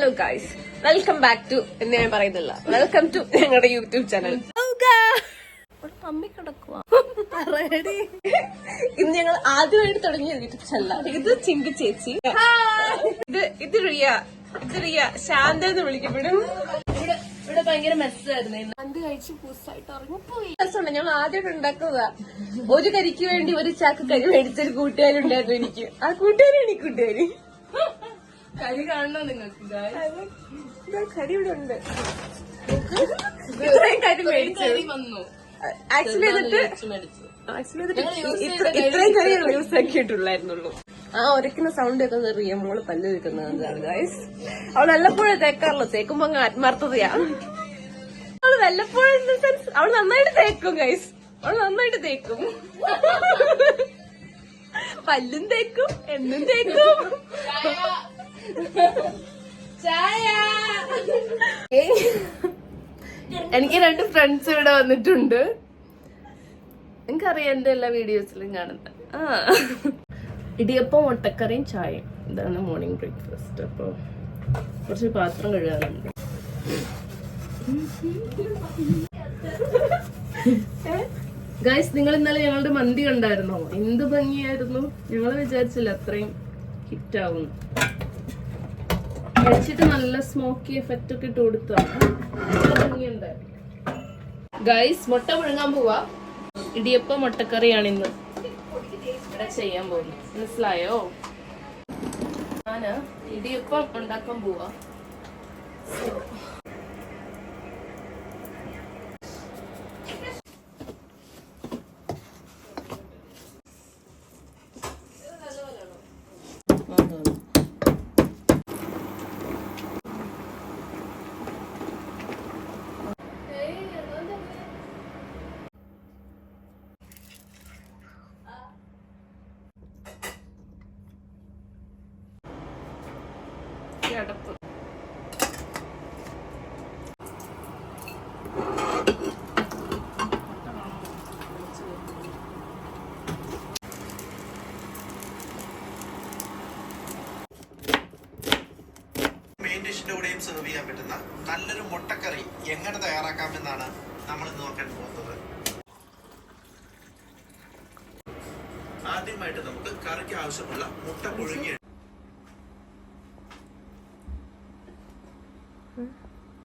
Hello guys, welcome back to എന്ന് ഞാൻ പറയുന്നില്ല, വെൽക്കം ടു ഞങ്ങളുടെ യൂട്യൂബ് ചാനൽ. മമ്മി കിടക്കുക. ഇന്ന് ഞങ്ങൾ ആദ്യമായിട്ട് തുടങ്ങിയ യൂട്യൂബ് ചാനലാണ്. ഇത് ചിങ്കി ചേച്ചി, ഇത് റിയ ശാന്ത എന്ന് വിളിക്കപ്പെടും. ഇവിടെ ഭയങ്കര മെസ്സായിരുന്നു. അന്ത് കഴിച്ച് പൂസായിട്ട് ഇറങ്ങിപ്പോയി. രസമുണ്ട്. ഞങ്ങൾ ആദ്യമായിട്ട് ഉണ്ടാക്കുന്നതാ. ഒരു കരിക്ക് വേണ്ടി ഒരു ചാക്ക് കരി മേടിച്ചൊരു കൂട്ടുകാരുണ്ടായിരുന്നു എനിക്ക്. ആ കൂട്ടുകാരാണ് ഈ കൂട്ടുകാര്. കരി കാണണോ നിങ്ങൾക്ക്? കരി ഇവിടെ ഉണ്ട്. ഇത്രയും കരി മേടിച്ചു വന്നു. ആക്ച്വലി ഇത്രയും കരി യൂസ് ആക്കിയിട്ടുള്ളായിരുന്നുള്ളൂ. ആ ഒരക്കുന്ന സൗണ്ട് കേൾക്കുന്നത് റിയ മോള് പല്ല് തേക്കുന്നതാണ് ഗൈസ്. അവൾ വല്ലപ്പോഴും തേക്കാറുള്ളൂ. തേക്കുമ്പോ അങ്ങ് ആത്മാർത്ഥതയാ. അവള് വല്ലപ്പോഴും അവള് നന്നായിട്ട് തേക്കും ഗൈസ്. അവള് നന്നായിട്ട് തേക്കും. പല്ലും തേക്കും, എന്നും തേക്കും. എനിക്ക് 2 ഫ്രണ്ട്സ് ഇവിടെ വന്നിട്ടുണ്ട്. എനിക്കറിയാം എന്റെ എല്ലാ വീഡിയോസിലും കാണുന്നത്. ഇടിയപ്പം, മുട്ടക്കറിയും ചായയും. ഇതാണ് മോർണിംഗ് ബ്രേക്ക്ഫാസ്റ്റ്. അപ്പൊ കുറച്ച് പാത്രം കഴുകാനുണ്ട്. ഗൈസ്, നിങ്ങൾ ഇന്നലെ ഞങ്ങളുടെ മന്തി കണ്ടായിരുന്നോ? എന്ത് ഭംഗിയായിരുന്നു. ഞങ്ങൾ വിചാരിച്ചില്ല അത്രയും ഹിറ്റാവുന്നു. കഴിച്ചിട്ട് നല്ല സ്മോക്കി എഫക്റ്റ് ഒക്കെ ഇട്ട് കൊടുത്താണ്. ഭംഗിയുണ്ടായിരുന്നു. ഗൈസ്, മുട്ട പുഴുങ്ങാൻ പോവാ. ഇടിയപ്പം മുട്ടക്കറിയാണ് ഇന്ന് ഇവിടെ ചെയ്യാൻ പോകുന്നത്. മനസ്സിലായോ? ഞാന് ഇടിയപ്പം ഉണ്ടാക്കാൻ പോവാ. അടപ്പ് മെയിൻ ഡിഷിന്റെ കൂടെയും സെർവ് ചെയ്യാൻ പറ്റുന്ന നല്ലൊരു മുട്ടക്കറി എങ്ങനെ തയ്യാറാക്കാമെന്നാണ് നമ്മൾ ഇന്ന് നോക്കാൻ പോകുന്നത്. ആദ്യമായിട്ട് നമുക്ക് കറിക്ക് ആവശ്യമുള്ള മുട്ട പുഴുങ്ങി